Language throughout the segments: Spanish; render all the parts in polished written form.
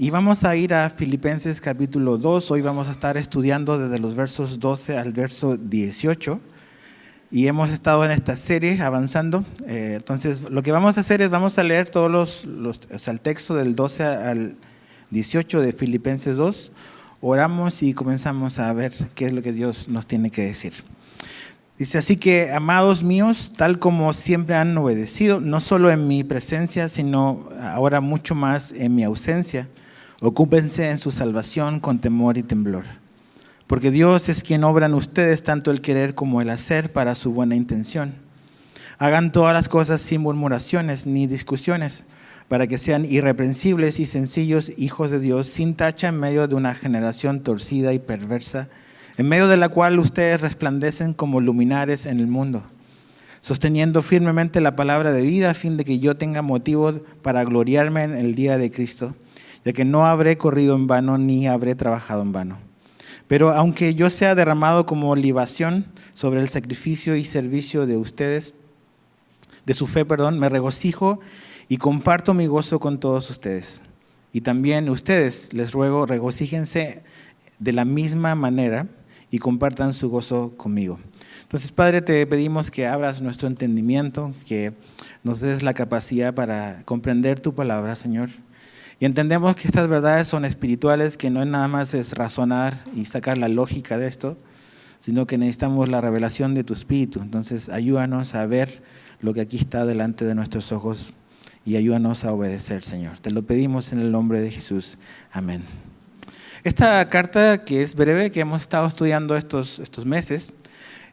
Y vamos a ir a Filipenses capítulo 2. Hoy vamos a estar estudiando desde los versos 12 al verso 18. Y hemos estado en esta serie avanzando. Entonces, lo que vamos a hacer es, vamos a leer todos el texto del 12 al 18 de Filipenses 2. Oramos y comenzamos a ver qué es lo que Dios nos tiene que decir. Dice, así que, amados míos, tal como siempre han obedecido, no solo en mi presencia, sino ahora mucho más en mi ausencia, ocúpense en su salvación con temor y temblor. Porque Dios es quien obra en ustedes tanto el querer como el hacer para su buena intención. Hagan todas las cosas sin murmuraciones ni discusiones, para que sean irreprensibles y sencillos hijos de Dios, sin tacha en medio de una generación torcida y perversa, en medio de la cual ustedes resplandecen como luminares en el mundo, sosteniendo firmemente la palabra de vida a fin de que yo tenga motivo para gloriarme en el día de Cristo, ya que no habré corrido en vano ni habré trabajado en vano. Pero aunque yo sea derramado como libación sobre el sacrificio y servicio de ustedes, de su fe, me regocijo y comparto mi gozo con todos ustedes. Y también ustedes, les ruego, regocíjense de la misma manera y compartan su gozo conmigo. Entonces, Padre, te pedimos que abras nuestro entendimiento, que nos des la capacidad para comprender tu palabra, Señor. Y entendemos que estas verdades son espirituales, que no es nada más es razonar y sacar la lógica de esto, sino que necesitamos la revelación de tu Espíritu. Entonces, ayúdanos a ver lo que aquí está delante de nuestros ojos y ayúdanos a obedecer, Señor. Te lo pedimos en el nombre de Jesús. Amén. Esta carta, que es breve, que hemos estado estudiando estos meses,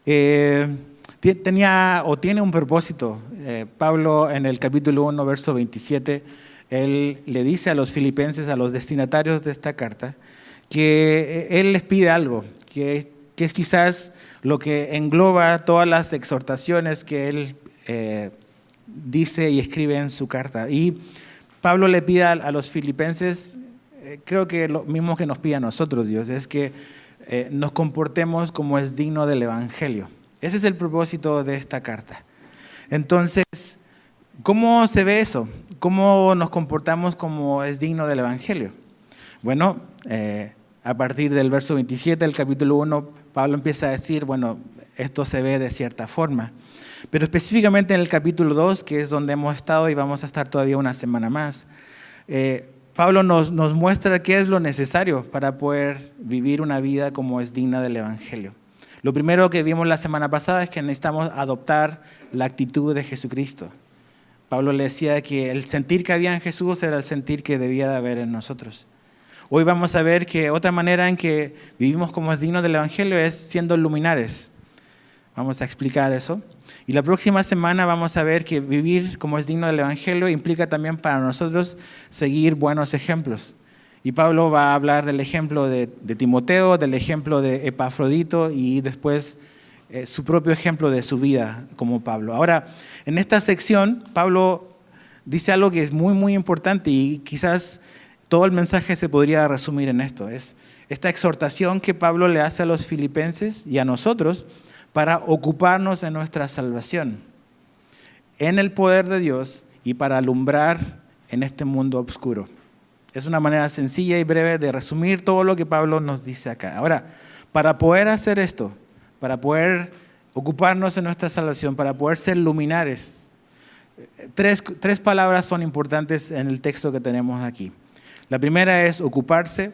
tiene un propósito. Pablo, en el capítulo 1, verso 27, él le dice a los filipenses, a los destinatarios de esta carta, que él les pide algo, que es quizás lo que engloba todas las exhortaciones que él dice y escribe en su carta. Y Pablo le pide a los filipenses, creo que lo mismo que nos pide a nosotros Dios, es que nos comportemos como es digno del Evangelio. Ese es el propósito de esta carta. Entonces, ¿cómo se ve eso? ¿Cómo nos comportamos como es digno del Evangelio? Bueno, a partir del verso 27 del capítulo 1, Pablo empieza a decir, bueno, esto se ve de cierta forma. Pero específicamente en el capítulo 2, que es donde hemos estado y vamos a estar todavía una semana más, Pablo nos muestra qué es lo necesario para poder vivir una vida como es digna del Evangelio. Lo primero que vimos la semana pasada es que necesitamos adoptar la actitud de Jesucristo. Pablo le decía que el sentir que había en Jesús era el sentir que debía de haber en nosotros. Hoy vamos a ver que otra manera en que vivimos como es digno del Evangelio es siendo luminares. Vamos a explicar eso. Y la próxima semana vamos a ver que vivir como es digno del Evangelio implica también para nosotros seguir buenos ejemplos. Y Pablo va a hablar del ejemplo de Timoteo, del ejemplo de Epafrodito y después su propio ejemplo de su vida como Pablo. Ahora, en esta sección, Pablo dice algo que es muy, muy importante y quizás todo el mensaje se podría resumir en esto. Es esta exhortación que Pablo le hace a los filipenses y a nosotros para ocuparnos de nuestra salvación en el poder de Dios y para alumbrar en este mundo oscuro. Es una manera sencilla y breve de resumir todo lo que Pablo nos dice acá. Ahora, para poder hacer esto, para poder ocuparnos de nuestra salvación, para poder ser luminares, tres palabras son importantes en el texto que tenemos aquí. La primera es ocuparse,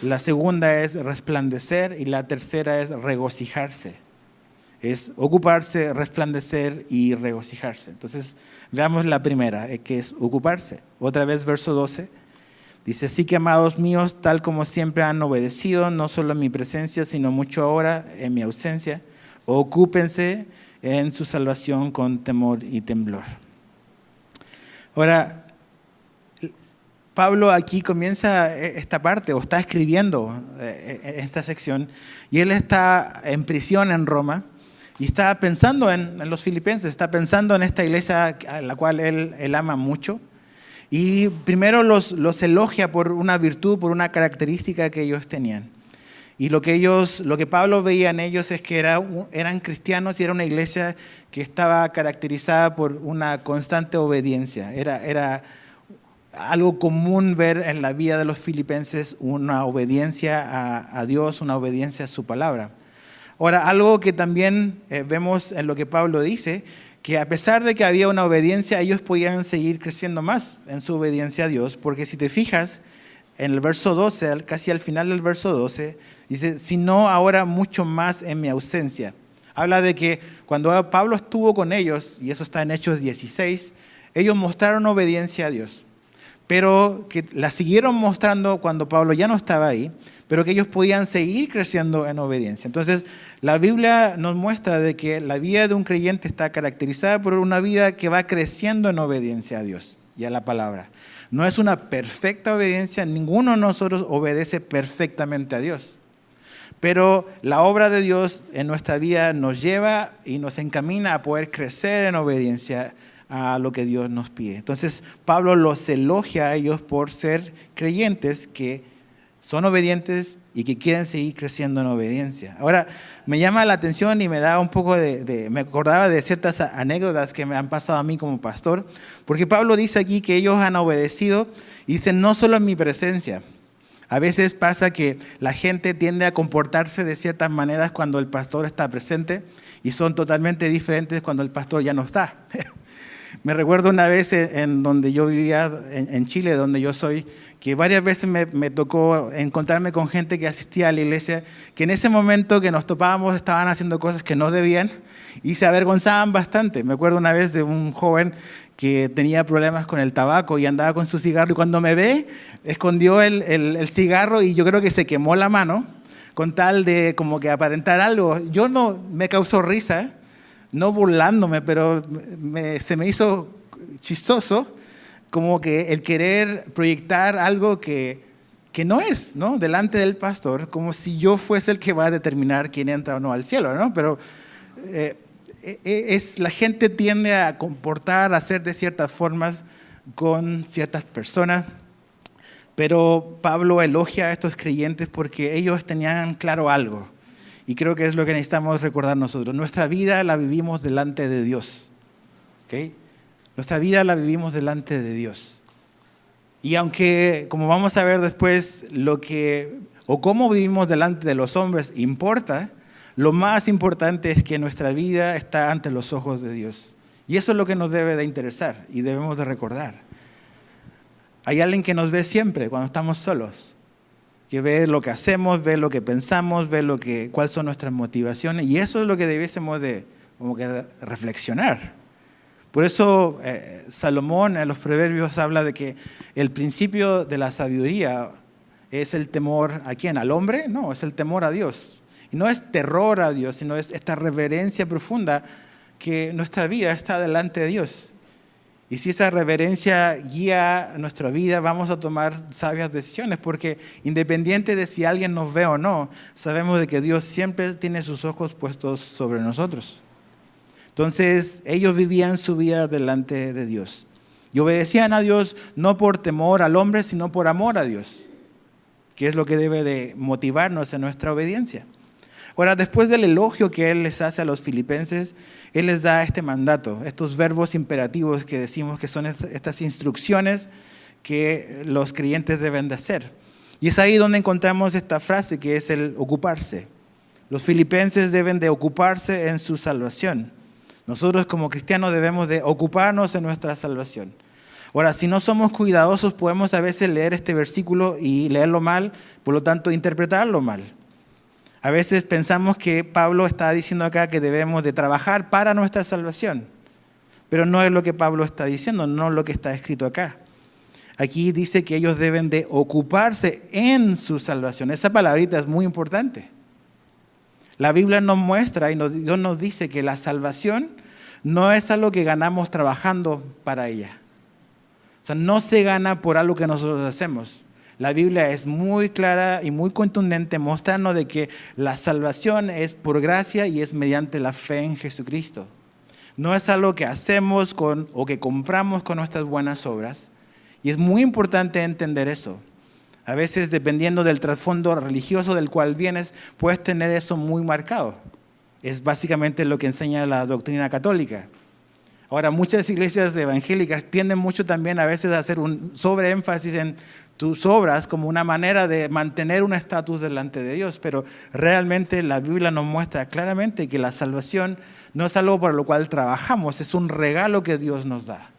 la segunda es resplandecer y la tercera es regocijarse. Es ocuparse, resplandecer y regocijarse. Entonces, veamos la primera, que es ocuparse. Otra vez, verso 12. Dice, así que, amados míos, tal como siempre han obedecido, no solo en mi presencia, sino mucho ahora en mi ausencia, ocúpense en su salvación con temor y temblor. Ahora, Pablo aquí comienza esta parte, o está escribiendo esta sección, y él está en prisión en Roma, y está pensando en los filipenses, está pensando en esta iglesia a la cual él ama mucho. Y primero los elogia por una virtud, por una característica que ellos tenían. Y lo que Pablo veía en ellos es que eran cristianos y era una iglesia que estaba caracterizada por una constante obediencia. algo común ver en la vida de los filipenses una obediencia a Dios, una obediencia a su palabra. Ahora, algo que también vemos en lo que Pablo dice, que a pesar de que había una obediencia, ellos podían seguir creciendo más en su obediencia a Dios, porque si te fijas, en el verso 12, casi al final del verso 12, dice, sino ahora mucho más en mi ausencia. Habla de que cuando Pablo estuvo con ellos, y eso está en Hechos 16, ellos mostraron obediencia a Dios, pero que la siguieron mostrando cuando Pablo ya no estaba ahí, pero que ellos podían seguir creciendo en obediencia. Entonces, la Biblia nos muestra de que la vida de un creyente está caracterizada por una vida que va creciendo en obediencia a Dios y a la palabra. No es una perfecta obediencia, ninguno de nosotros obedece perfectamente a Dios. Pero la obra de Dios en nuestra vida nos lleva y nos encamina a poder crecer en obediencia a lo que Dios nos pide. Entonces, Pablo los elogia a ellos por ser creyentes que son obedientes y que quieren seguir creciendo en obediencia. Ahora, me llama la atención y me da un poco me acordaba de ciertas anécdotas que me han pasado a mí como pastor, porque Pablo dice aquí que ellos han obedecido y dice, no solo en mi presencia. A veces pasa que la gente tiende a comportarse de ciertas maneras cuando el pastor está presente y son totalmente diferentes cuando el pastor ya no está. Me recuerdo una vez en donde yo vivía, en Chile, donde yo soy, que varias veces me tocó encontrarme con gente que asistía a la iglesia, que en ese momento que nos topábamos estaban haciendo cosas que no debían y se avergonzaban bastante. Me acuerdo una vez de un joven que tenía problemas con el tabaco y andaba con su cigarro y cuando me ve, escondió el cigarro y yo creo que se quemó la mano con tal de como que aparentar algo. Yo no, me causó risa, no burlándome, pero se me hizo chistoso como que el querer proyectar algo que no es, ¿no? Delante del pastor, como si yo fuese el que va a determinar quién entra o no al cielo, ¿no? Pero la gente tiende a comportar, a hacer de ciertas formas con ciertas personas, pero Pablo elogia a estos creyentes porque ellos tenían claro algo. Y creo que es lo que necesitamos recordar nosotros. Nuestra vida la vivimos delante de Dios. ¿Okay? Nuestra vida la vivimos delante de Dios. Y aunque, como vamos a ver después, cómo vivimos delante de los hombres importa, lo más importante es que nuestra vida está ante los ojos de Dios. Y eso es lo que nos debe de interesar y debemos de recordar. Hay alguien que nos ve siempre cuando estamos solos, que ve lo que hacemos, ve lo que pensamos, ve cuáles son nuestras motivaciones, y eso es lo que debiésemos de reflexionar. Por eso Salomón en los Proverbios habla de que el principio de la sabiduría es el temor ¿a quién? ¿Al hombre? No, es el temor a Dios. Y no es terror a Dios, sino es esta reverencia profunda que nuestra vida está delante de Dios. Y si esa reverencia guía nuestra vida, vamos a tomar sabias decisiones, porque independiente de si alguien nos ve o no, sabemos de que Dios siempre tiene sus ojos puestos sobre nosotros. Entonces, ellos vivían su vida delante de Dios. Y obedecían a Dios no por temor al hombre, sino por amor a Dios, que es lo que debe de motivarnos en nuestra obediencia. Ahora, después del elogio que Él les hace a los filipenses, Él les da este mandato, estos verbos imperativos que decimos que son estas instrucciones que los creyentes deben de hacer. Y es ahí donde encontramos esta frase que es el ocuparse. Los filipenses deben de ocuparse en su salvación. Nosotros como cristianos debemos de ocuparnos en nuestra salvación. Ahora, si no somos cuidadosos, podemos a veces leer este versículo y leerlo mal, por lo tanto interpretarlo mal. A veces pensamos que Pablo está diciendo acá que debemos de trabajar para nuestra salvación, pero no es lo que Pablo está diciendo, no es lo que está escrito acá. Aquí dice que ellos deben de ocuparse en su salvación. Esa palabrita es muy importante. La Biblia nos muestra y Dios nos dice que la salvación no es algo que ganamos trabajando para ella. O sea, no se gana por algo que nosotros hacemos. La Biblia es muy clara y muy contundente mostrando de que la salvación es por gracia y es mediante la fe en Jesucristo. No es algo que hacemos o que compramos con nuestras buenas obras. Y es muy importante entender eso. A veces, dependiendo del trasfondo religioso del cual vienes, puedes tener eso muy marcado. Es básicamente lo que enseña la doctrina católica. Ahora, muchas iglesias evangélicas tienden mucho también a veces a hacer un sobreénfasis en tus obras como una manera de mantener un estatus delante de Dios, pero realmente la Biblia nos muestra claramente que la salvación no es algo por lo cual trabajamos, es un regalo que Dios nos da.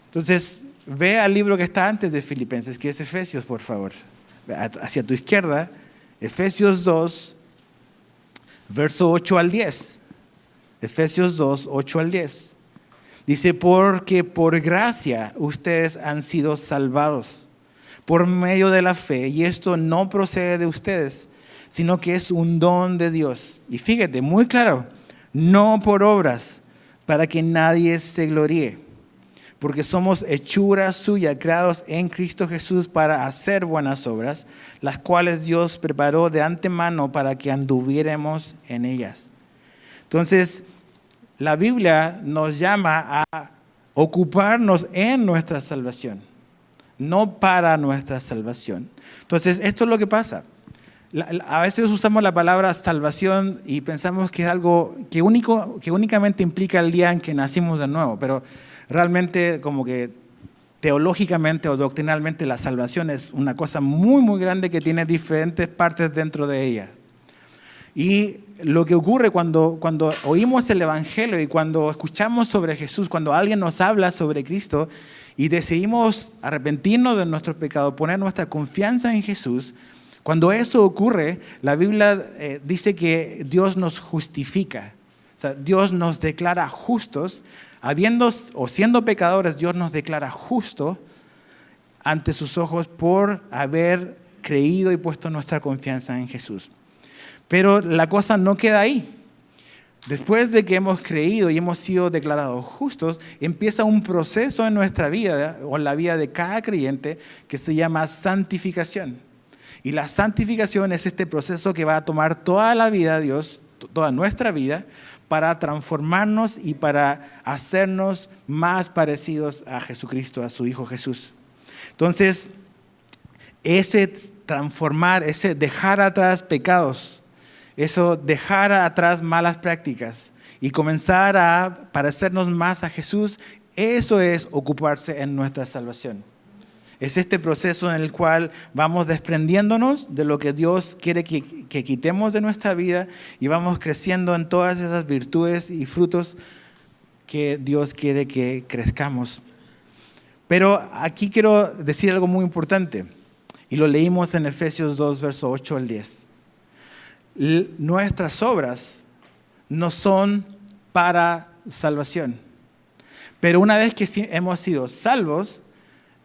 Entonces, ve al libro que está antes de Filipenses, que es Efesios, por favor. Hacia tu izquierda, Efesios 2, verso 8 al 10. Efesios 2, 8 al 10. Dice, porque por gracia ustedes han sido salvados por medio de la fe, y esto no procede de ustedes, sino que es un don de Dios. Y fíjate, muy claro, no por obras, para que nadie se gloríe, porque somos hechura suya, creados en Cristo Jesús para hacer buenas obras, las cuales Dios preparó de antemano para que anduviéramos en ellas. Entonces, la Biblia nos llama a ocuparnos en nuestra salvación, no para nuestra salvación. Entonces, esto es lo que pasa. A veces usamos la palabra salvación y pensamos que es algo que únicamente implica el día en que nacimos de nuevo, pero realmente como que teológicamente o doctrinalmente la salvación es una cosa muy, muy grande que tiene diferentes partes dentro de ella. Y lo que ocurre cuando oímos el Evangelio y cuando escuchamos sobre Jesús, cuando alguien nos habla sobre Cristo y decidimos arrepentirnos de nuestros pecados, poner nuestra confianza en Jesús, cuando eso ocurre, la Biblia dice que Dios nos justifica. O sea, Dios nos declara justos, habiendo o siendo pecadores, Dios nos declara justos ante sus ojos por haber creído y puesto nuestra confianza en Jesús. Pero la cosa no queda ahí. Después de que hemos creído y hemos sido declarados justos, empieza un proceso en nuestra vida o en la vida de cada creyente que se llama santificación. Y la santificación es este proceso que va a tomar toda la vida de Dios, toda nuestra vida, para transformarnos y para hacernos más parecidos a Jesucristo, a su Hijo Jesús. Entonces, ese transformar, ese dejar atrás pecados, eso dejar atrás malas prácticas y comenzar a parecernos más a Jesús, eso es ocuparse en nuestra salvación. Es este proceso en el cual vamos desprendiéndonos de lo que Dios quiere que quitemos de nuestra vida y vamos creciendo en todas esas virtudes y frutos que Dios quiere que crezcamos. Pero aquí quiero decir algo muy importante, y lo leímos en Efesios 2, verso 8 al 10. Nuestras obras no son para salvación, pero una vez que hemos sido salvos,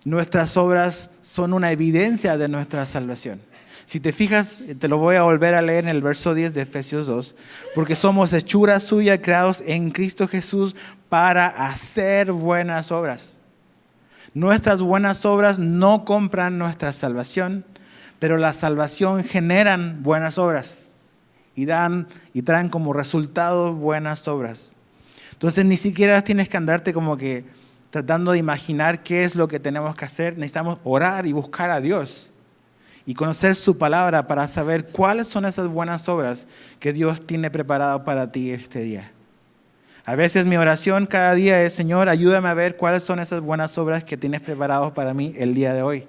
nuestras obras son una evidencia de nuestra salvación. Si te fijas, te lo voy a volver a leer en el verso 10 de Efesios 2, porque somos hechura suya, creados en Cristo Jesús para hacer buenas obras. Nuestras buenas obras no compran nuestra salvación, pero la salvación generan buenas obras y traen como resultado buenas obras. Entonces ni siquiera tienes que andarte como que tratando de imaginar qué es lo que tenemos que hacer. Necesitamos orar y buscar a Dios y conocer su palabra para saber cuáles son esas buenas obras que Dios tiene preparado para ti este día. A veces mi oración cada día es: Señor, ayúdame a ver cuáles son esas buenas obras que tienes preparadas para mí el día de hoy.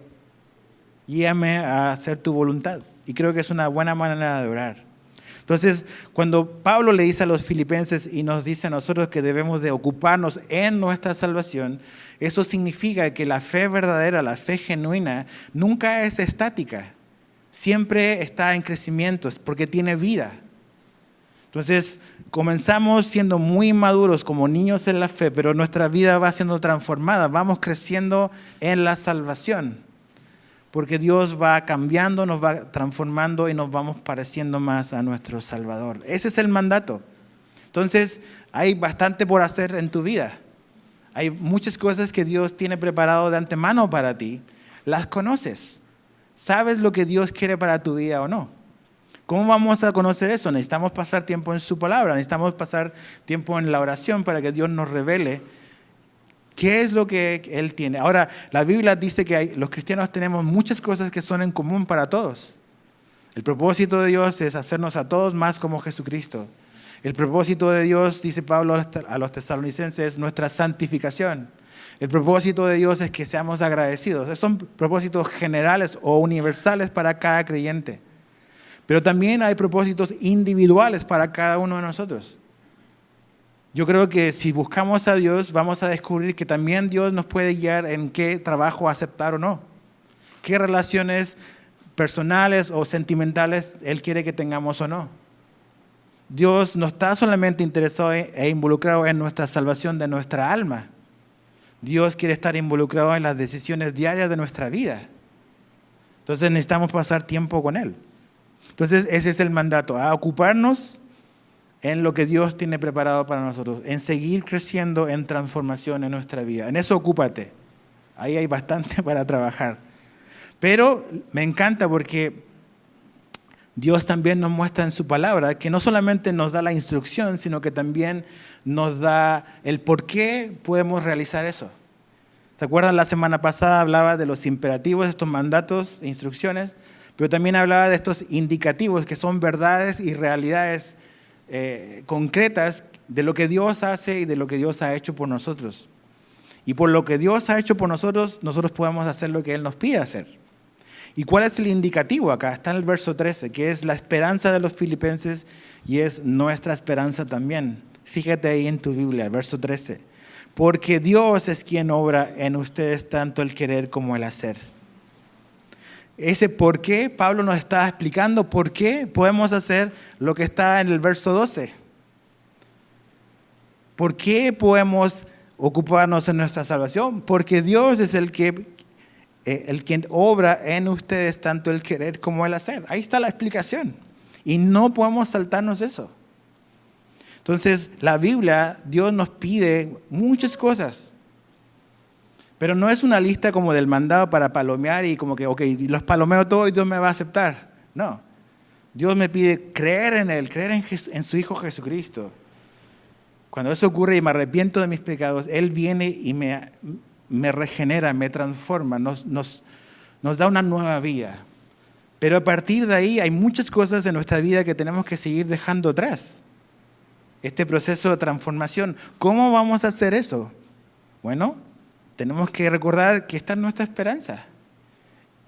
Guíame a hacer tu voluntad. Y creo que es una buena manera de orar. Entonces, cuando Pablo le dice a los filipenses y nos dice a nosotros que debemos de ocuparnos en nuestra salvación, eso significa que la fe verdadera, la fe genuina, nunca es estática. Siempre está en crecimiento, porque tiene vida. Entonces, comenzamos siendo muy inmaduros como niños en la fe, pero nuestra vida va siendo transformada, vamos creciendo en la salvación. Porque Dios va cambiando, nos va transformando y nos vamos pareciendo más a nuestro Salvador. Ese es el mandato. Entonces, hay bastante por hacer en tu vida. Hay muchas cosas que Dios tiene preparado de antemano para ti. Las conoces. ¿Sabes lo que Dios quiere para tu vida o no? ¿Cómo vamos a conocer eso? Necesitamos pasar tiempo en su palabra. Necesitamos pasar tiempo en la oración para que Dios nos revele ¿qué es lo que Él tiene? Ahora, la Biblia dice que los cristianos tenemos muchas cosas que son en común para todos. El propósito de Dios es hacernos a todos más como Jesucristo. El propósito de Dios, dice Pablo a los tesalonicenses, es nuestra santificación. El propósito de Dios es que seamos agradecidos. Esos son propósitos generales o universales para cada creyente. Pero también hay propósitos individuales para cada uno de nosotros. Yo creo que si buscamos a Dios, vamos a descubrir que también Dios nos puede guiar en qué trabajo aceptar o no. Qué relaciones personales o sentimentales Él quiere que tengamos o no. Dios no está solamente interesado e involucrado en nuestra salvación de nuestra alma. Dios quiere estar involucrado en las decisiones diarias de nuestra vida. Entonces necesitamos pasar tiempo con Él. Entonces ese es el mandato, a ocuparnos en lo que Dios tiene preparado para nosotros, en seguir creciendo en transformación en nuestra vida. En eso ocúpate. Ahí hay bastante para trabajar. Pero me encanta porque Dios también nos muestra en su palabra que no solamente nos da la instrucción, sino que también nos da el por qué podemos realizar eso. ¿Se acuerdan? La semana pasada hablaba de los imperativos, estos mandatos e instrucciones, pero también hablaba de estos indicativos que son verdades y realidades concretas de lo que Dios hace y de lo que Dios ha hecho por nosotros. Y por lo que Dios ha hecho por nosotros, nosotros podemos hacer lo que Él nos pide hacer. ¿Y cuál es el indicativo acá? Está en el verso 13, que es la esperanza de los filipenses y es nuestra esperanza también. Fíjate ahí en tu Biblia, el verso 13. Porque Dios es quien obra en ustedes tanto el querer como el hacer. Ese por qué, Pablo nos está explicando por qué podemos hacer lo que está en el verso 12. ¿Por qué podemos ocuparnos en nuestra salvación? Porque Dios es el quien obra en ustedes tanto el querer como el hacer. Ahí está la explicación. Y no podemos saltarnos eso. Entonces, la Biblia, Dios nos pide muchas cosas. Pero no es una lista como del mandado para palomear y como que, ok, los palomeo todos y Dios me va a aceptar. No. Dios me pide creer en Él, creer en su Hijo Jesucristo. Cuando eso ocurre y me arrepiento de mis pecados, Él viene y me regenera, me transforma, nos da una nueva vida. Pero a partir de ahí hay muchas cosas en nuestra vida que tenemos que seguir dejando atrás. Este proceso de transformación. ¿Cómo vamos a hacer eso? Bueno, tenemos que recordar que esta es nuestra esperanza.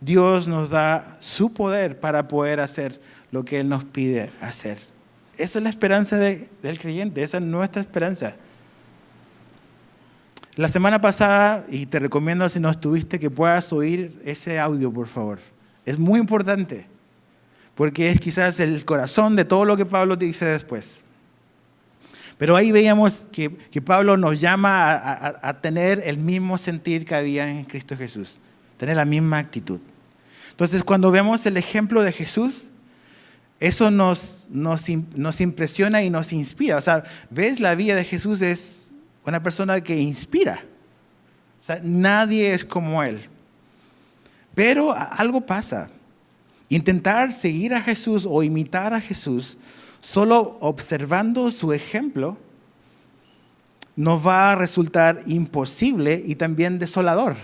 Dios nos da su poder para poder hacer lo que Él nos pide hacer. Esa es la esperanza del creyente, esa es nuestra esperanza. La semana pasada, y te recomiendo si no estuviste que puedas oír ese audio, por favor. Es muy importante, porque es quizás el corazón de todo lo que Pablo te dice después. Pero ahí veíamos que Pablo nos llama a tener el mismo sentir que había en Cristo Jesús, tener la misma actitud. Entonces, cuando vemos el ejemplo de Jesús, eso nos impresiona y nos inspira. O sea, ves, la vida de Jesús es una persona que inspira. O sea, nadie es como Él. Pero algo pasa. Intentar seguir a Jesús o imitar a Jesús solo observando su ejemplo nos va a resultar imposible y también desolador.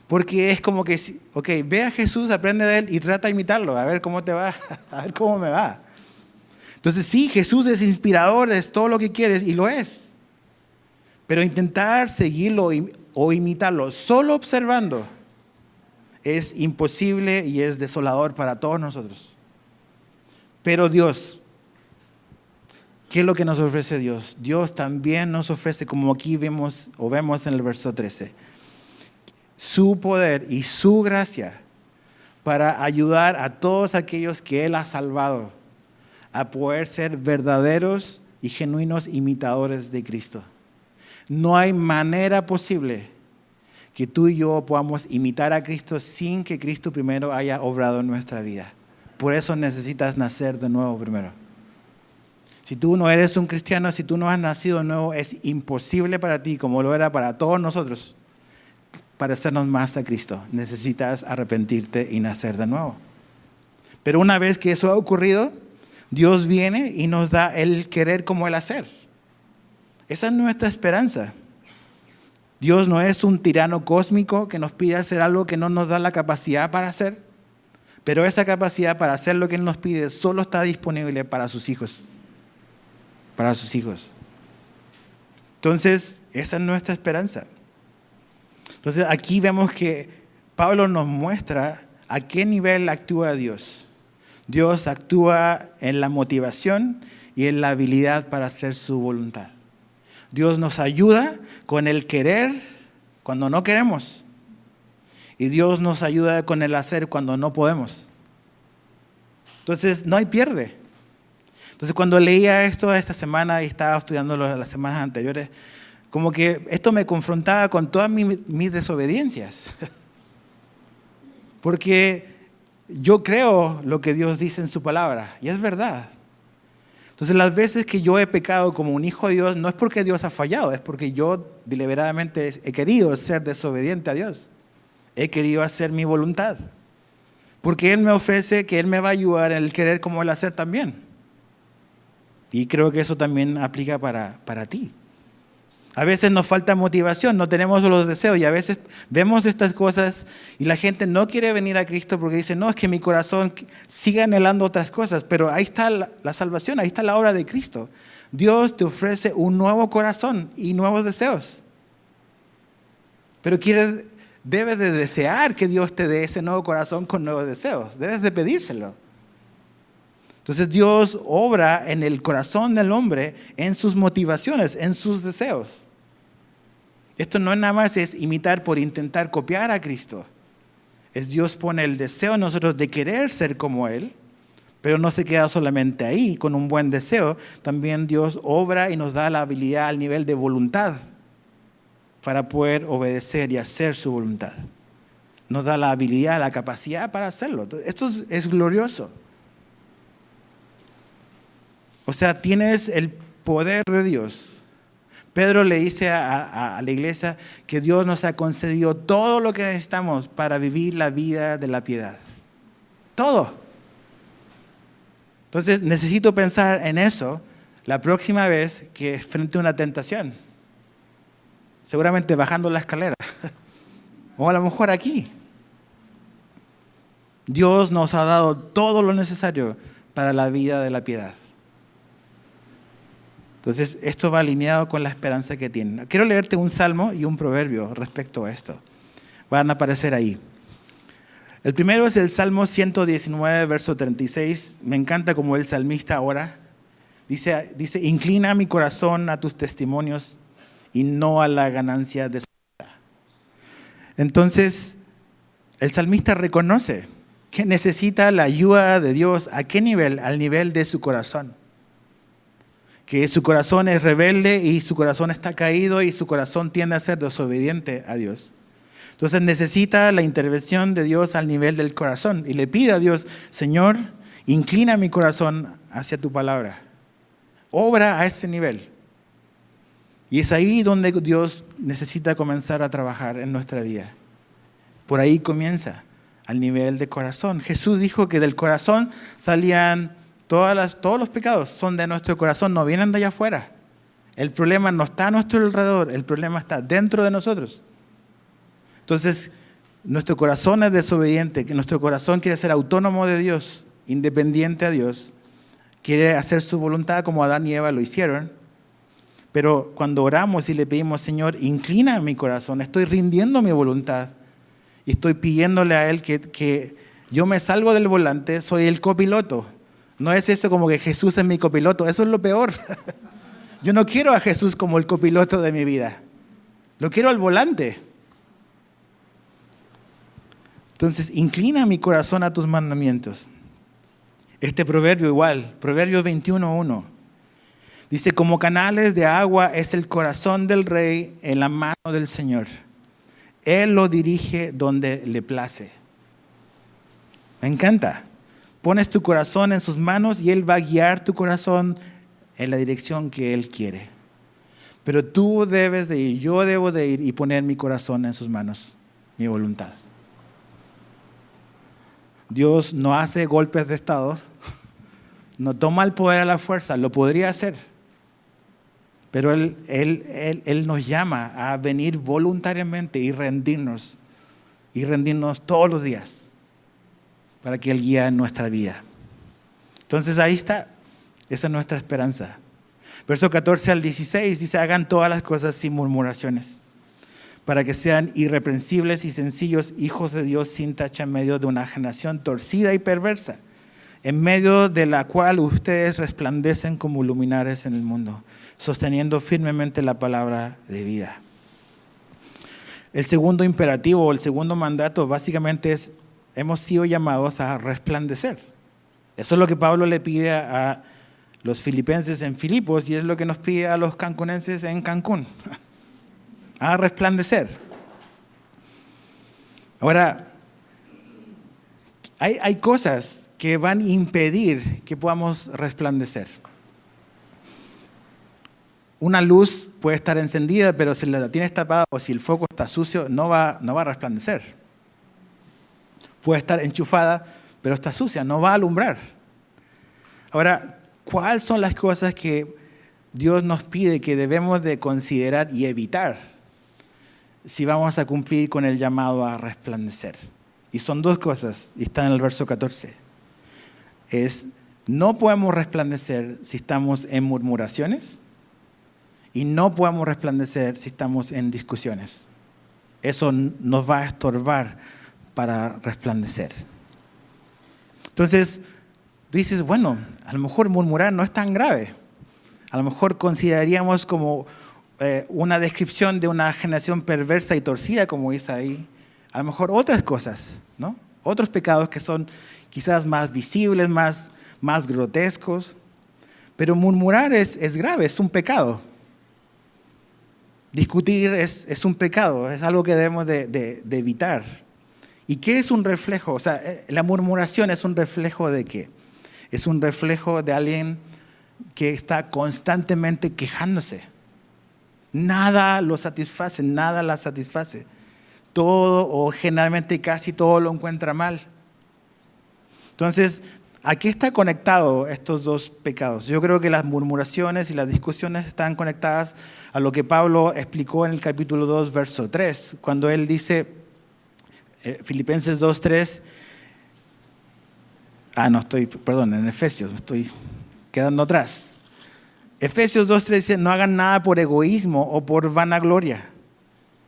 Porque es como que, ok, ve a Jesús, aprende de Él y trata de imitarlo, a ver cómo te va, a ver cómo me va. Entonces sí, Jesús es inspirador, es todo lo que quieres y lo es. Pero intentar seguirlo o imitarlo solo observando es imposible y es desolador para todos nosotros. Pero Dios, ¿qué es lo que nos ofrece Dios? Dios también nos ofrece, como aquí vemos en el verso 13, su poder y su gracia para ayudar a todos aquellos que Él ha salvado a poder ser verdaderos y genuinos imitadores de Cristo. No hay manera posible que tú y yo podamos imitar a Cristo sin que Cristo primero haya obrado en nuestra vida. Por eso necesitas nacer de nuevo primero. Si tú no eres un cristiano, si tú no has nacido de nuevo, es imposible para ti, como lo era para todos nosotros, parecernos más a Cristo. Necesitas arrepentirte y nacer de nuevo. Pero una vez que eso ha ocurrido, Dios viene y nos da el querer como el hacer. Esa es nuestra esperanza. Dios no es un tirano cósmico que nos pide hacer algo que no nos da la capacidad para hacer. Pero esa capacidad para hacer lo que Él nos pide solo está disponible para sus hijos. Para sus hijos. Entonces, esa es nuestra esperanza. Entonces, aquí vemos que Pablo nos muestra a qué nivel actúa Dios. Dios actúa en la motivación y en la habilidad para hacer su voluntad. Dios nos ayuda con el querer cuando no queremos. Y Dios nos ayuda con el hacer cuando no podemos. Entonces, no hay pierde. Entonces, cuando leía esto esta semana y estaba estudiando las semanas anteriores, como que esto me confrontaba con todas mis desobediencias. Porque yo creo lo que Dios dice en su palabra, y es verdad. Entonces, las veces que yo he pecado como un hijo de Dios, no es porque Dios ha fallado, es porque yo deliberadamente he querido ser desobediente a Dios. He querido hacer mi voluntad. Porque Él me ofrece que Él me va a ayudar en el querer como el hacer también. Y creo que eso también aplica para ti. A veces nos falta motivación, no tenemos los deseos y a veces vemos estas cosas y la gente no quiere venir a Cristo porque dice, no, es que mi corazón sigue anhelando otras cosas, pero ahí está la salvación, ahí está la obra de Cristo. Dios te ofrece un nuevo corazón y nuevos deseos. Pero debes de desear que Dios te dé ese nuevo corazón con nuevos deseos, debes de pedírselo. Entonces Dios obra en el corazón del hombre, en sus motivaciones, en sus deseos. Esto no nada más es imitar por intentar copiar a Cristo. Dios pone el deseo en nosotros de querer ser como Él, pero no se queda solamente ahí con un buen deseo. También Dios obra y nos da la habilidad al nivel de voluntad para poder obedecer y hacer su voluntad. Nos da la habilidad, la capacidad para hacerlo. Esto es glorioso. O sea, tienes el poder de Dios. Pedro le dice a la iglesia que Dios nos ha concedido todo lo que necesitamos para vivir la vida de la piedad. Todo. Entonces necesito pensar en eso la próxima vez que frente a una tentación. Seguramente bajando la escalera. O a lo mejor aquí. Dios nos ha dado todo lo necesario para la vida de la piedad. Entonces, esto va alineado con la esperanza que tienen. Quiero leerte un salmo y un proverbio respecto a esto. Van a aparecer ahí. El primero es el Salmo 119, verso 36. Me encanta como el salmista ora. Dice, inclina mi corazón a tus testimonios y no a la ganancia de su vida. Entonces, el salmista reconoce que necesita la ayuda de Dios. ¿A qué nivel? Al nivel de su corazón. Que su corazón es rebelde y su corazón está caído y su corazón tiende a ser desobediente a Dios. Entonces necesita la intervención de Dios al nivel del corazón y le pide a Dios, Señor, inclina mi corazón hacia tu palabra. Obra a ese nivel. Y es ahí donde Dios necesita comenzar a trabajar en nuestra vida. Por ahí comienza, al nivel de corazón. Jesús dijo que del corazón salían todos los pecados, son de nuestro corazón, no vienen de allá afuera. El problema no está a nuestro alrededor, el problema está dentro de nosotros. Entonces, nuestro corazón es desobediente, que nuestro corazón quiere ser autónomo de Dios, independiente a Dios, quiere hacer su voluntad como Adán y Eva lo hicieron. Pero cuando oramos y le pedimos, Señor, inclina mi corazón, estoy rindiendo mi voluntad y estoy pidiéndole a Él que yo me salgo del volante, soy el copiloto. No es eso como que Jesús es mi copiloto, eso es lo peor. Yo no quiero a Jesús como el copiloto de mi vida, lo quiero al volante. Entonces, inclina mi corazón a tus mandamientos. Este proverbio igual, Proverbios 21:1. Dice, como canales de agua es el corazón del rey en la mano del Señor. Él lo dirige donde le place. Me encanta. Pones tu corazón en sus manos y Él va a guiar tu corazón en la dirección que Él quiere. Pero tú debes de ir, yo debo de ir y poner mi corazón en sus manos, mi voluntad. Dios no hace golpes de estado, no toma el poder a la fuerza, lo podría hacer. Pero Él nos llama a venir voluntariamente y rendirnos todos los días. para que Él guíe nuestra vida. Entonces ahí está, esa es nuestra esperanza. Verso 14 al 16 dice, hagan todas las cosas sin murmuraciones, para que sean irreprensibles y sencillos, hijos de Dios sin tacha en medio de una generación torcida y perversa, en medio de la cual ustedes resplandecen como luminares en el mundo, sosteniendo firmemente la palabra de vida. El segundo imperativo o el segundo mandato básicamente es, hemos sido llamados a resplandecer. Eso es lo que Pablo le pide a los filipenses en Filipos y es lo que nos pide a los cancunenses en Cancún. A resplandecer. Ahora, hay cosas que van a impedir que podamos resplandecer. Una luz puede estar encendida, pero si la tienes tapada o si el foco está sucio, no va a resplandecer. Puede estar enchufada, pero está sucia, no va a alumbrar. Ahora, ¿cuáles son las cosas que Dios nos pide que debemos de considerar y evitar si vamos a cumplir con el llamado a resplandecer? Y son dos cosas, y está en el verso 14. No podemos resplandecer si estamos en murmuraciones y no podemos resplandecer si estamos en discusiones. Eso nos va a estorbar para resplandecer. Entonces, dices, bueno, a lo mejor murmurar no es tan grave. A lo mejor consideraríamos como una descripción de una generación perversa y torcida, como dice ahí. A lo mejor otras cosas, ¿no? Otros pecados que son quizás más visibles, más grotescos. Pero murmurar es grave, es un pecado. Discutir es un pecado, es algo que debemos de evitar. ¿Y qué es un reflejo? O sea, la murmuración es un reflejo ¿de qué? Es un reflejo de alguien que está constantemente quejándose. Nada lo satisface, nada la satisface. Todo o generalmente casi todo lo encuentra mal. Entonces, ¿a qué está conectado estos dos pecados? Yo creo que las murmuraciones y las discusiones están conectadas a lo que Pablo explicó en el capítulo 2, verso 3, cuando él dice, Filipenses 2, 3, en Efesios, me estoy quedando atrás. Efesios 2, 3 dice, no hagan nada por egoísmo o por vanagloria,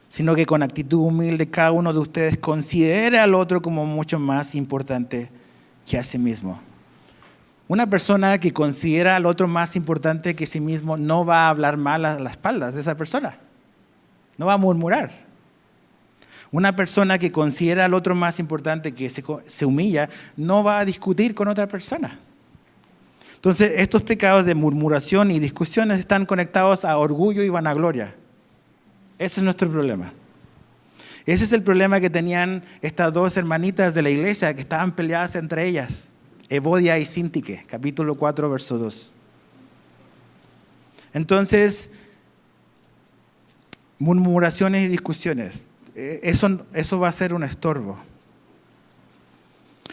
sino que con actitud humilde cada uno de ustedes considere al otro como mucho más importante que a sí mismo. Una persona que considera al otro más importante que sí mismo no va a hablar mal a las espaldas de esa persona. No va a murmurar. Una persona que considera al otro más importante que se humilla no va a discutir con otra persona. Entonces, estos pecados de murmuración y discusiones están conectados a orgullo y vanagloria. Ese es nuestro problema. Ese es el problema que tenían estas dos hermanitas de la iglesia que estaban peleadas entre ellas, Evodia y Síntique, capítulo 4, verso 2. Entonces, murmuraciones y discusiones, eso va a ser un estorbo.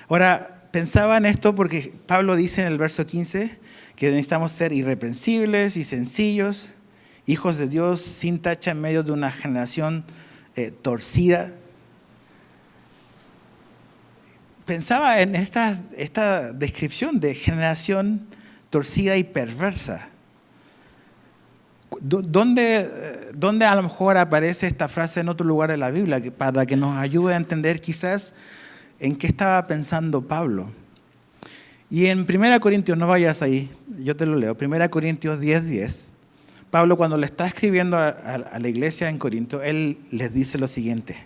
Ahora, pensaba en esto porque Pablo dice en el verso 15 que necesitamos ser irreprensibles y sencillos, hijos de Dios sin tacha en medio de una generación torcida. Pensaba en esta descripción de generación torcida y perversa. ¿Dónde a lo mejor aparece esta frase en otro lugar de la Biblia para que nos ayude a entender quizás en qué estaba pensando Pablo? Y en 1 Corintios, no vayas ahí, yo te lo leo, 1 Corintios 10:10, Pablo cuando le está escribiendo a la iglesia en Corinto, él les dice lo siguiente.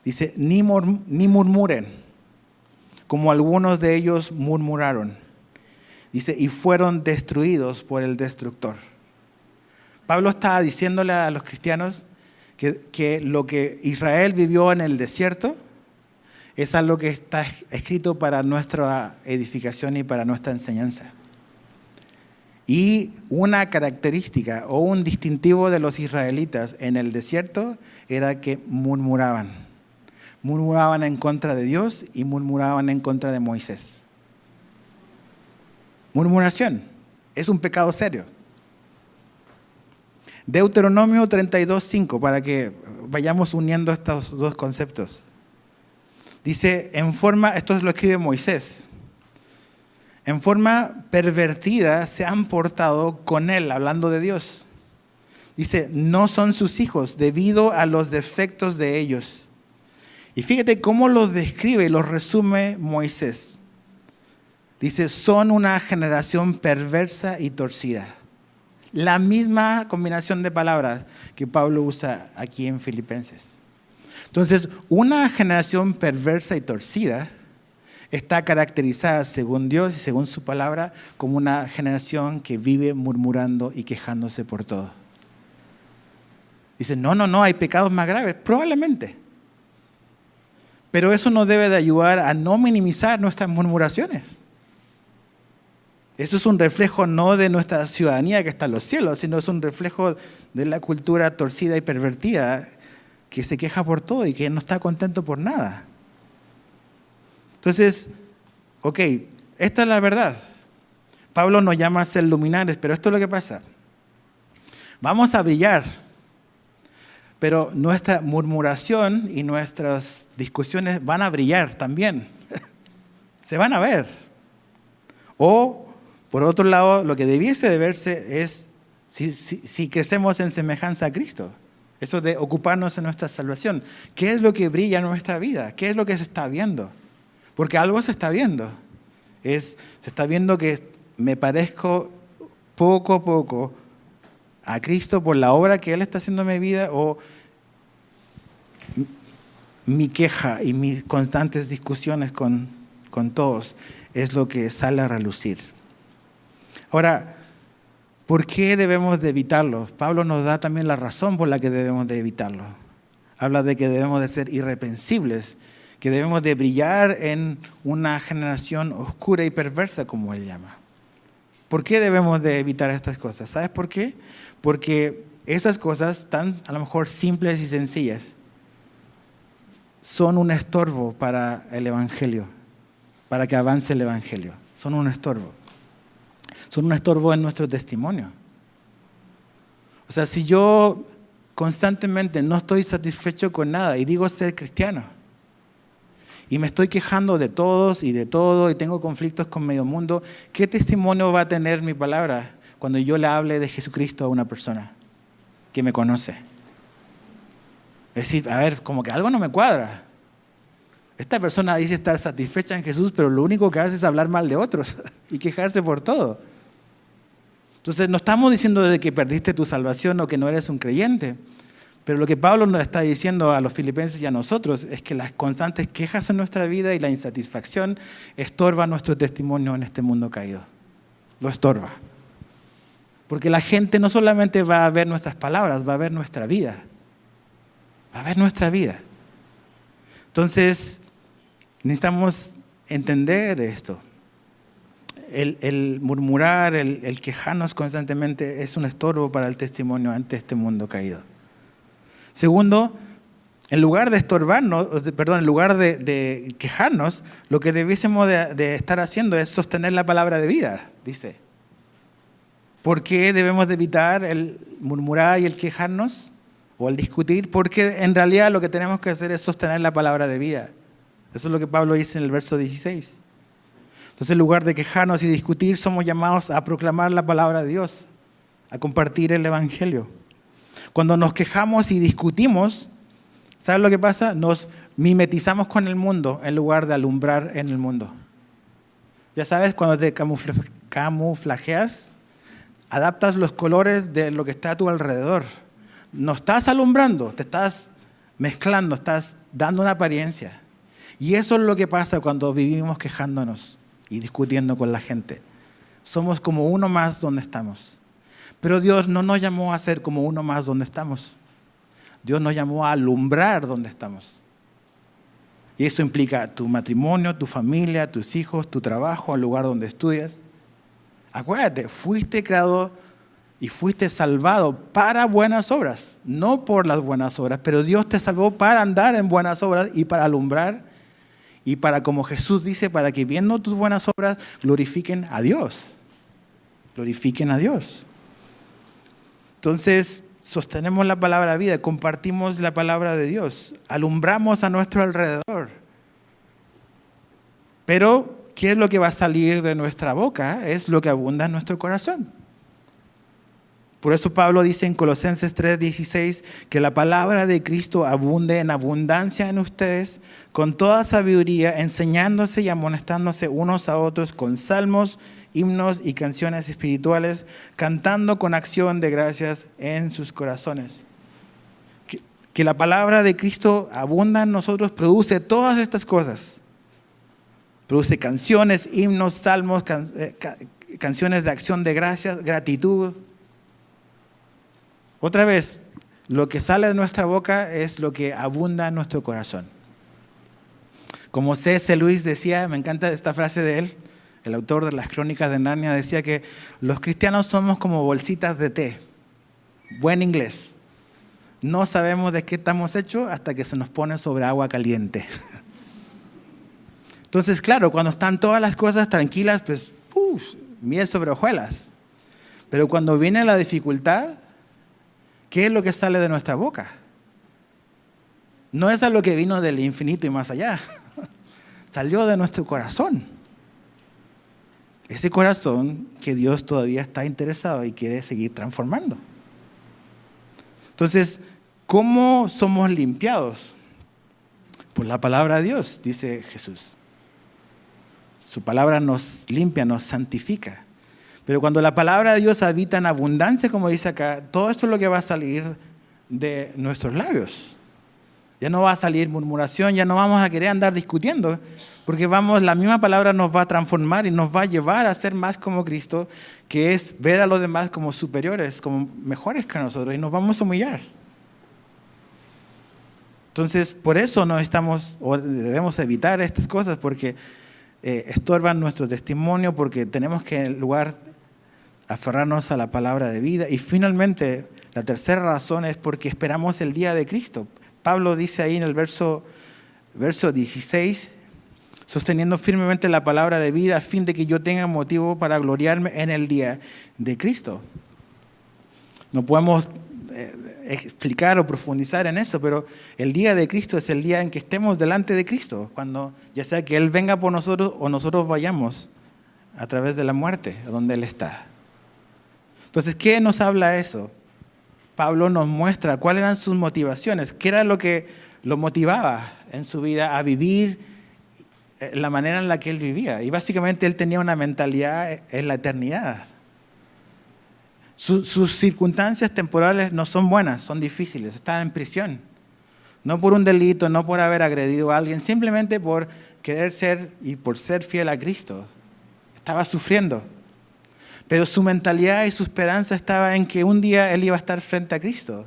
Dice, ni murmuren, como algunos de ellos murmuraron. Dice, y fueron destruidos por el destructor. Pablo estaba diciéndole a los cristianos que lo que Israel vivió en el desierto es algo que está escrito para nuestra edificación y para nuestra enseñanza. Y una característica o un distintivo de los israelitas en el desierto era que murmuraban. Murmuraban en contra de Dios y murmuraban en contra de Moisés. Murmuración es un pecado serio. Deuteronomio 32:5, para que vayamos uniendo estos dos conceptos. Dice, esto lo escribe Moisés, en forma pervertida se han portado con él, hablando de Dios. Dice, no son sus hijos debido a los defectos de ellos. Y fíjate cómo los describe y los resume Moisés. Dice, son una generación perversa y torcida. La misma combinación de palabras que Pablo usa aquí en Filipenses. Entonces, una generación perversa y torcida está caracterizada, según Dios y según su palabra, como una generación que vive murmurando y quejándose por todo. Dice, no, hay pecados más graves, probablemente. Pero eso nos debe de ayudar a no minimizar nuestras murmuraciones. Eso es un reflejo no de nuestra ciudadanía que está en los cielos, sino es un reflejo de la cultura torcida y pervertida que se queja por todo y que no está contento por nada. Entonces, esta es la verdad. Pablo nos llama a ser luminares, pero esto es lo que pasa. Vamos a brillar, pero nuestra murmuración y nuestras discusiones van a brillar también. Se van a ver. O, por otro lado, lo que debiese de verse es si crecemos en semejanza a Cristo. Eso de ocuparnos en nuestra salvación. ¿Qué es lo que brilla en nuestra vida? ¿Qué es lo que se está viendo? Porque algo se está viendo. Se está viendo que me parezco poco a poco a Cristo por la obra que Él está haciendo en mi vida, o mi queja y mis constantes discusiones con todos es lo que sale a relucir. Ahora, ¿por qué debemos de evitarlo? Pablo nos da también la razón por la que debemos de evitarlo. Habla de que debemos de ser irreprensibles, que debemos de brillar en una generación oscura y perversa, como él llama. ¿Por qué debemos de evitar estas cosas? ¿Sabes por qué? Porque esas cosas tan a lo mejor simples y sencillas son un estorbo para el Evangelio, para que avance el Evangelio. Son un estorbo. Son un estorbo en nuestro testimonio. O sea, si yo constantemente no estoy satisfecho con nada y digo ser cristiano, y me estoy quejando de todos y de todo y tengo conflictos con medio mundo, ¿qué testimonio va a tener mi palabra cuando yo le hable de Jesucristo a una persona que me conoce? Es decir, a ver, como que algo no me cuadra. Esta persona dice estar satisfecha en Jesús, pero lo único que hace es hablar mal de otros y quejarse por todo. Entonces, no estamos diciendo de que perdiste tu salvación o que no eres un creyente. Pero lo que Pablo nos está diciendo a los filipenses y a nosotros es que las constantes quejas en nuestra vida y la insatisfacción estorban nuestro testimonio en este mundo caído. Lo estorba. Porque la gente no solamente va a ver nuestras palabras, va a ver nuestra vida. Va a ver nuestra vida. Entonces, necesitamos entender esto. El murmurar, el quejarnos constantemente es un estorbo para el testimonio ante este mundo caído. Segundo, en lugar de quejarnos, lo que debiésemos de estar haciendo es sostener la palabra de vida, dice. ¿Por qué debemos de evitar el murmurar y el quejarnos o el discutir? Porque en realidad lo que tenemos que hacer es sostener la palabra de vida. Eso es lo que Pablo dice en el verso 16. Entonces, en lugar de quejarnos y discutir, somos llamados a proclamar la palabra de Dios, a compartir el Evangelio. Cuando nos quejamos y discutimos, ¿sabes lo que pasa? Nos mimetizamos con el mundo en lugar de alumbrar en el mundo. Ya sabes, cuando te camuflajeas, adaptas los colores de lo que está a tu alrededor. No estás alumbrando, te estás mezclando, estás dando una apariencia. Y eso es lo que pasa cuando vivimos quejándonos y discutiendo con la gente. Somos como uno más donde estamos. Pero Dios no nos llamó a ser como uno más donde estamos. Dios nos llamó a alumbrar donde estamos. Y eso implica tu matrimonio, tu familia, tus hijos, tu trabajo, el lugar donde estudias. Acuérdate, fuiste creado y fuiste salvado para buenas obras, no por las buenas obras, pero Dios te salvó para andar en buenas obras y para alumbrar y para, como Jesús dice, para que viendo tus buenas obras glorifiquen a Dios. Glorifiquen a Dios. Entonces, sostenemos la palabra de vida, compartimos la palabra de Dios, alumbramos a nuestro alrededor, Pero, ¿qué es lo que va a salir de nuestra boca? Es lo que abunda en nuestro corazón. Por eso Pablo dice en Colosenses 3:16 que la palabra de Cristo abunde en abundancia en ustedes, con toda sabiduría, enseñándose y amonestándose unos a otros con salmos, himnos y canciones espirituales, cantando con acción de gracias en sus corazones. Que la palabra de Cristo abunda en nosotros, produce todas estas cosas. Produce canciones, himnos, salmos, canciones de acción de gracias, gratitud. Otra vez, lo que sale de nuestra boca es lo que abunda en nuestro corazón. Como C.S. Lewis decía, me encanta esta frase de él, el autor de las Crónicas de Narnia, decía que los cristianos somos como bolsitas de té. Buen inglés. No sabemos de qué estamos hechos hasta que se nos pone sobre agua caliente. Entonces, claro, cuando están todas las cosas tranquilas, pues, miel sobre hojuelas. Pero cuando viene la dificultad, ¿qué es lo que sale de nuestra boca? No es algo que vino del infinito y más allá. Salió de nuestro corazón. Ese corazón que Dios todavía está interesado y quiere seguir transformando. Entonces, ¿cómo somos limpiados? Por la palabra de Dios, dice Jesús. Su palabra nos limpia, nos santifica. Pero cuando la palabra de Dios habita en abundancia, como dice acá, todo esto es lo que va a salir de nuestros labios. Ya no va a salir murmuración, ya no vamos a querer andar discutiendo, porque la misma palabra nos va a transformar y nos va a llevar a ser más como Cristo, que es ver a los demás como superiores, como mejores que nosotros, y nos vamos a humillar. Entonces, por eso debemos evitar estas cosas, porque estorban nuestro testimonio, porque tenemos que en lugar aferrarnos a la palabra de vida. Y finalmente, la tercera razón es porque esperamos el día de Cristo. Pablo dice ahí en el verso 16, sosteniendo firmemente la palabra de vida a fin de que yo tenga motivo para gloriarme en el día de Cristo. No podemos explicar o profundizar en eso, pero el día de Cristo es el día en que estemos delante de Cristo, cuando ya sea que Él venga por nosotros o nosotros vayamos a través de la muerte a donde Él está. Entonces, ¿qué nos habla eso? Pablo nos muestra cuáles eran sus motivaciones, qué era lo que lo motivaba en su vida a vivir la manera en la que él vivía. Y básicamente él tenía una mentalidad en la eternidad. Sus circunstancias temporales no son buenas, son difíciles. Estaba en prisión. No por un delito, no por haber agredido a alguien, simplemente por querer ser y por ser fiel a Cristo. Estaba sufriendo. Pero su mentalidad y su esperanza estaba en que un día él iba a estar frente a Cristo.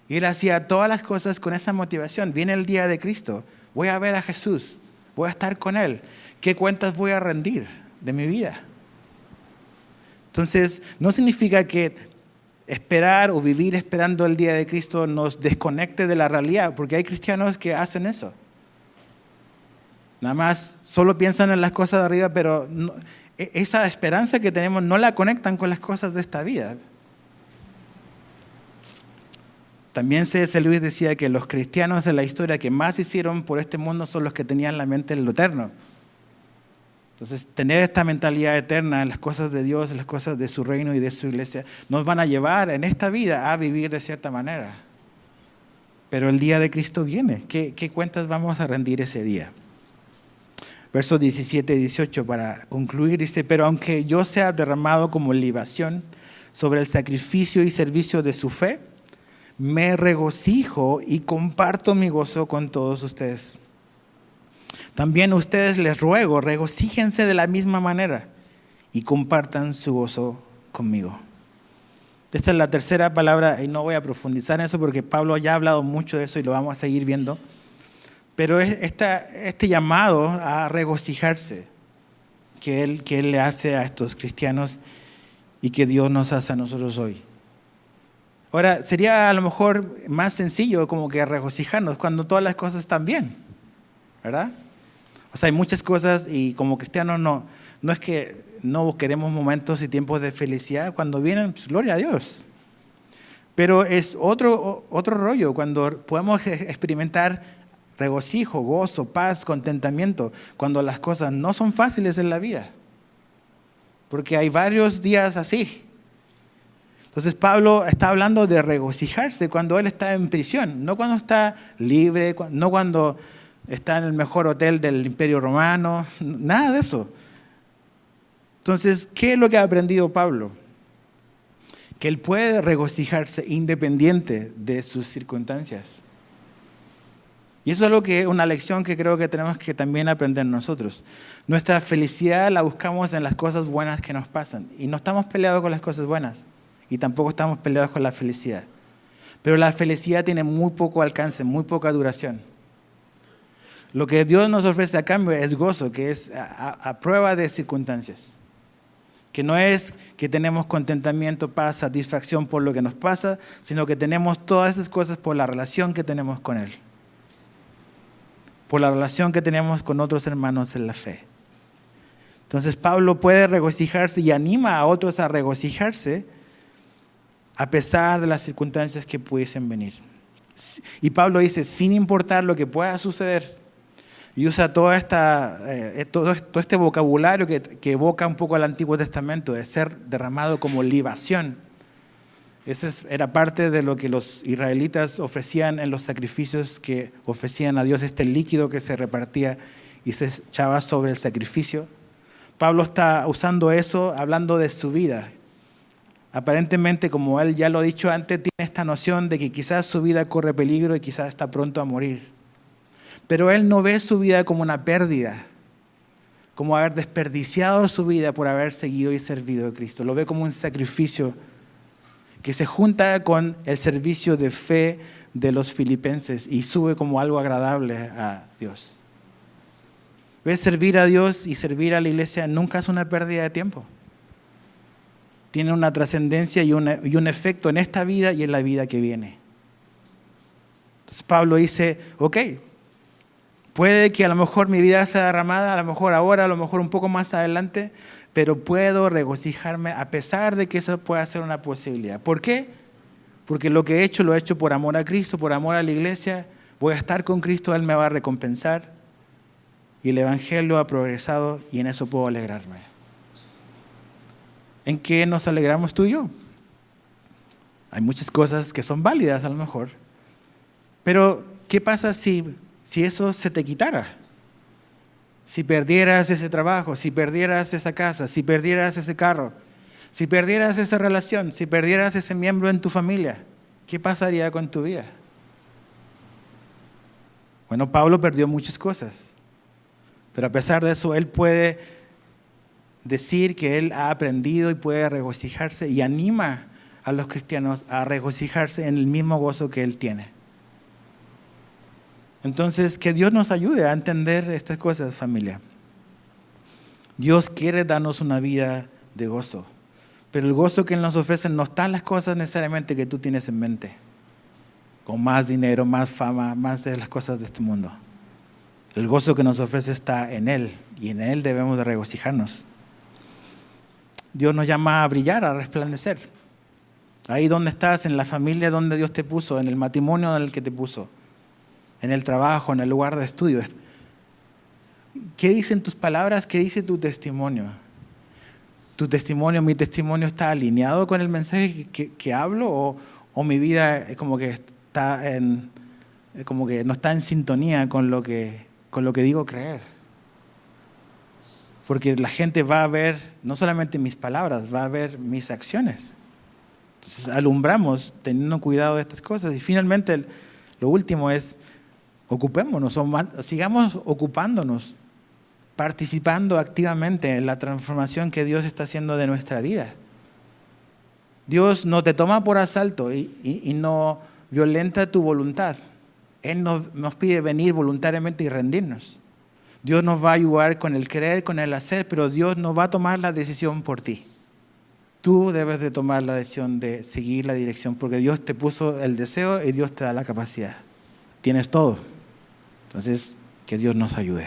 Y él hacía todas las cosas con esa motivación. Viene el día de Cristo. Voy a ver a Jesús. Voy a estar con Él. ¿Qué cuentas voy a rendir de mi vida? Entonces, no significa que esperar o vivir esperando el día de Cristo nos desconecte de la realidad, porque hay cristianos que hacen eso. Nada más solo piensan en las cosas de arriba, pero esa esperanza que tenemos no la conectan con las cosas de esta vida. También C.S. Lewis decía que los cristianos en la historia que más hicieron por este mundo son los que tenían la mente en lo eterno. Entonces, tener esta mentalidad eterna en las cosas de Dios, en las cosas de su reino y de su iglesia, nos van a llevar en esta vida a vivir de cierta manera. Pero el día de Cristo viene. ¿Qué cuentas vamos a rendir ese día? Versos 17 y 18 para concluir, dice, pero aunque yo sea derramado como libación sobre el sacrificio y servicio de su fe, me regocijo y comparto mi gozo con todos ustedes. También a ustedes les ruego, regocíjense de la misma manera y compartan su gozo conmigo. Esta es la tercera palabra y no voy a profundizar en eso porque Pablo ya ha hablado mucho de eso y lo vamos a seguir viendo. Pero es este llamado a regocijarse que él le hace a estos cristianos y que Dios nos hace a nosotros hoy. Ahora, sería a lo mejor más sencillo como que regocijarnos cuando todas las cosas están bien, ¿verdad? O sea, hay muchas cosas y como cristianos no es que no queremos momentos y tiempos de felicidad. Cuando vienen, pues, gloria a Dios. Pero es otro rollo cuando podemos experimentar regocijo, gozo, paz, contentamiento, cuando las cosas no son fáciles en la vida. Porque hay varios días así. Entonces Pablo está hablando de regocijarse cuando él está en prisión, no cuando está libre, no cuando está en el mejor hotel del Imperio Romano, nada de eso. Entonces, ¿qué es lo que ha aprendido Pablo? Que él puede regocijarse independiente de sus circunstancias. Y eso es una lección que creo que tenemos que también aprender nosotros. Nuestra felicidad la buscamos en las cosas buenas que nos pasan. Y no estamos peleados con las cosas buenas. Y tampoco estamos peleados con la felicidad. Pero la felicidad tiene muy poco alcance, muy poca duración. Lo que Dios nos ofrece a cambio es gozo, que es a prueba de circunstancias. Que no es que tenemos contentamiento, paz, satisfacción por lo que nos pasa, sino que tenemos todas esas cosas por la relación que tenemos con Él. Por la relación que tenemos con otros hermanos en la fe. Entonces Pablo puede regocijarse y anima a otros a regocijarse a pesar de las circunstancias que pudiesen venir. Y Pablo dice, sin importar lo que pueda suceder, y usa todo este vocabulario que evoca un poco al Antiguo Testamento, de ser derramado como libación. Esa era parte de lo que los israelitas ofrecían en los sacrificios que ofrecían a Dios, este líquido que se repartía y se echaba sobre el sacrificio. Pablo está usando eso, hablando de su vida. Aparentemente, como él ya lo ha dicho antes, tiene esta noción de que quizás su vida corre peligro y quizás está pronto a morir. Pero él no ve su vida como una pérdida, como haber desperdiciado su vida por haber seguido y servido a Cristo. Lo ve como un sacrificio que se junta con el servicio de fe de los filipenses y sube como algo agradable a Dios. Ve, servir a Dios y servir a la iglesia nunca es una pérdida de tiempo. Tiene una trascendencia y un efecto en esta vida y en la vida que viene. Entonces Pablo dice, ok, puede que a lo mejor mi vida sea derramada, a lo mejor ahora, a lo mejor un poco más adelante, pero puedo regocijarme a pesar de que eso pueda ser una posibilidad. ¿Por qué? Porque lo que he hecho, lo he hecho por amor a Cristo, por amor a la iglesia. Voy a estar con Cristo, Él me va a recompensar. Y el Evangelio ha progresado y en eso puedo alegrarme. ¿En qué nos alegramos tú y yo? Hay muchas cosas que son válidas a lo mejor. Pero, ¿qué pasa si eso se te quitara? Si perdieras ese trabajo, si perdieras esa casa, si perdieras ese carro, si perdieras esa relación, si perdieras ese miembro en tu familia, ¿qué pasaría con tu vida? Bueno, Pablo perdió muchas cosas, pero a pesar de eso, él puede decir que él ha aprendido y puede regocijarse y anima a los cristianos a regocijarse en el mismo gozo que él tiene. Entonces, que Dios nos ayude a entender estas cosas, familia. Dios quiere darnos una vida de gozo, pero el gozo que Él nos ofrece no está en las cosas necesariamente que tú tienes en mente, con más dinero, más fama, más de las cosas de este mundo. El gozo que nos ofrece está en Él y en Él debemos de regocijarnos. Dios nos llama a brillar, a resplandecer. Ahí donde estás, en la familia donde Dios te puso, en el matrimonio en el que te puso, en el trabajo, en el lugar de estudio. ¿Qué dicen tus palabras? ¿Qué dice tu testimonio? ¿Tu testimonio, mi testimonio está alineado con el mensaje que hablo o mi vida es como que no está en sintonía con lo que digo creer? Porque la gente va a ver no solamente mis palabras, va a ver mis acciones. Entonces alumbramos teniendo cuidado de estas cosas. Y finalmente lo último es, ocupémonos, sigamos ocupándonos, participando activamente en la transformación que Dios está haciendo de nuestra vida. Dios no te toma por asalto y no violenta tu voluntad. Él nos pide venir voluntariamente y rendirnos. Dios nos va a ayudar con el querer, con el hacer, pero Dios no va a tomar la decisión por ti. Tú debes de tomar la decisión de seguir la dirección, porque Dios te puso el deseo y Dios te da la capacidad. Tienes todo. Entonces, que Dios nos ayude.